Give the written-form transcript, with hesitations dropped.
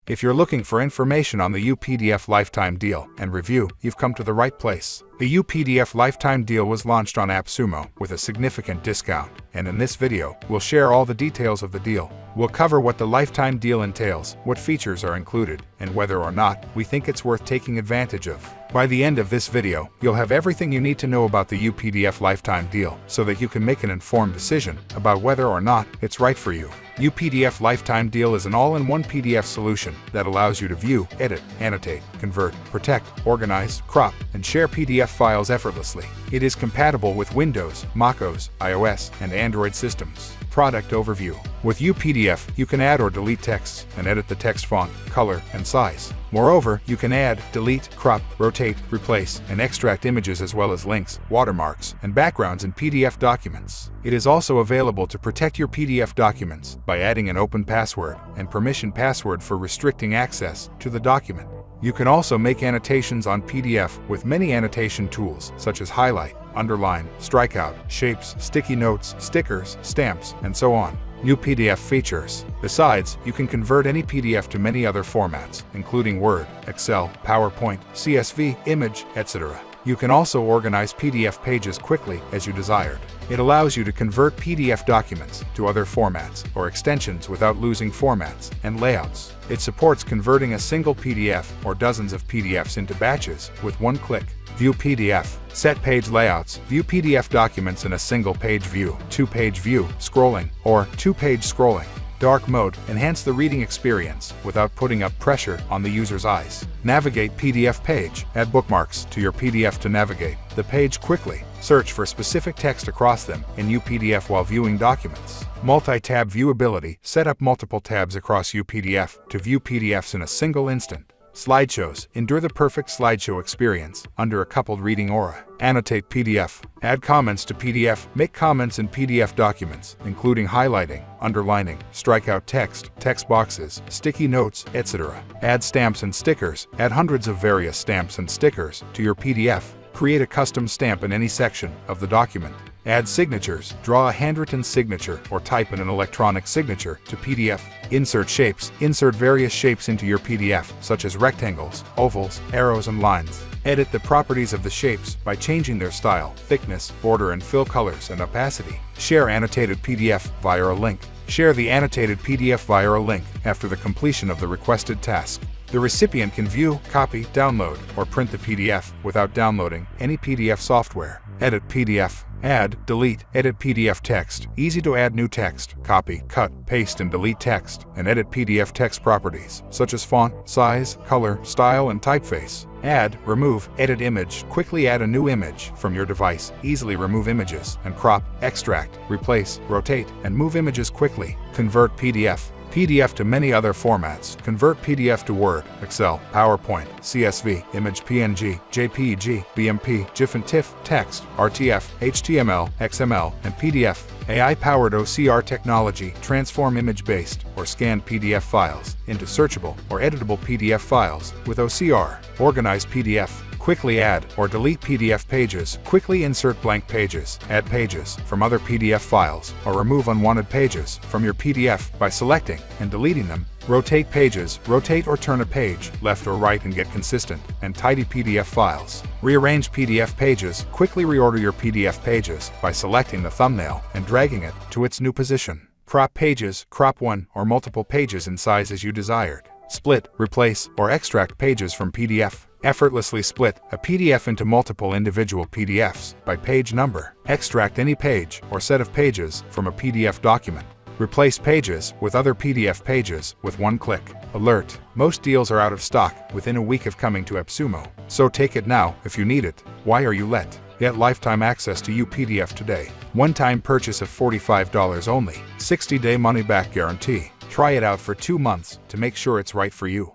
If you're looking for information on the UPDF Lifetime Deal and Review, you've come to the right place. The UPDF Lifetime Deal was launched on Appsumo with a significant discount, and in this video, we'll share all the details of the deal. We'll cover what the Lifetime Deal entails, what features are included, and whether or not we think it's worth taking advantage of. By the end of this video, you'll have everything you need to know about the UPDF Lifetime Deal so that you can make an informed decision about whether or not it's right for you. UPDF Lifetime Deal is an all-in-one PDF solution that allows you to view, edit, annotate, convert, protect, organize, crop, and share PDF files effortlessly. It is compatible with Windows, macOS, iOS, and Android systems. Product overview. With UPDF, you can add or delete texts and edit the text font, color, and size. Moreover, you can add, delete, crop, rotate, replace, and extract images as well as links, watermarks, and backgrounds in PDF documents. It is also available to protect your PDF documents by adding an open password and permission password for restricting access to the document. You can also make annotations on PDF with many annotation tools such as highlight, underline, strikeout, shapes, sticky notes, stickers, stamps, and so on. New PDF features. Besides, you can convert any PDF to many other formats, including Word, Excel, PowerPoint, CSV, image, etc. You can also organize PDF pages quickly as you desired. It allows you to convert PDF documents to other formats or extensions without losing formats and layouts. It supports converting a single PDF or dozens of PDFs into batches with one click. View PDF. Set page layouts. View PDF documents in a single page view, two-page view, scrolling, or two-page scrolling. Dark mode. Enhance the reading experience without putting up pressure on the user's eyes. Navigate PDF page. Add bookmarks to your PDF to navigate the page quickly. Search for specific text across them in UPDF while viewing documents. Multi-tab viewability. Set up multiple tabs across UPDF to view PDFs in a single instant. Slideshows. Endure the perfect slideshow experience under a coupled reading aura. Annotate PDF. Add comments to PDF. Make comments in PDF documents, including highlighting, underlining, strikeout text, text boxes, sticky notes, etc. Add stamps and stickers. Add hundreds of various stamps and stickers to your PDF. Create a custom stamp in any section of the document. Add signatures. Draw a handwritten signature or type in an electronic signature to PDF. Insert shapes. Insert various shapes into your PDF, such as rectangles, ovals, arrows, and lines. Edit the properties of the shapes by changing their style, thickness, border, and fill colors and opacity. Share annotated PDF via a link. Share the annotated PDF via a link after the completion of the requested task. The recipient can view, copy, download, or print the PDF without downloading any PDF software. Edit PDF. Add, delete, edit PDF text. Easy to add new text. Copy, cut, paste, and delete text, and edit PDF text properties, such as font, size, color, style, and typeface. Add, remove, edit image. Quickly add a new image from your device. Easily remove images and crop, extract, replace, rotate, and move images quickly. Convert PDF. PDF to many other formats. Convert PDF to Word, Excel, PowerPoint, CSV, image PNG, JPEG, BMP, GIF and TIFF, text, RTF, HTML, XML, and PDF. AI-powered OCR technology transform image-based or scanned PDF files into searchable or editable PDF files with OCR. Organize PDF. Quickly add or delete PDF pages. Quickly insert blank pages. Add pages from other PDF files or remove unwanted pages from your PDF by selecting and deleting them. Rotate pages. Rotate or turn a page left or right and get consistent and tidy PDF files. Rearrange PDF pages. Quickly reorder your PDF pages by selecting the thumbnail and dragging it to its new position. Crop pages. Crop one or multiple pages in size as you desired. Split, replace, or extract pages from PDF. Effortlessly split a PDF into multiple individual PDFs by page number. Extract any page or set of pages from a PDF document. Replace pages with other PDF pages with one click. Alert! Most deals are out of stock within a week of coming to Appsumo, so take it now if you need it. Why are you let? Get lifetime access to UPDF today. One-time purchase of $45 only. 60-day money-back guarantee. Try it out for 2 months to make sure it's right for you.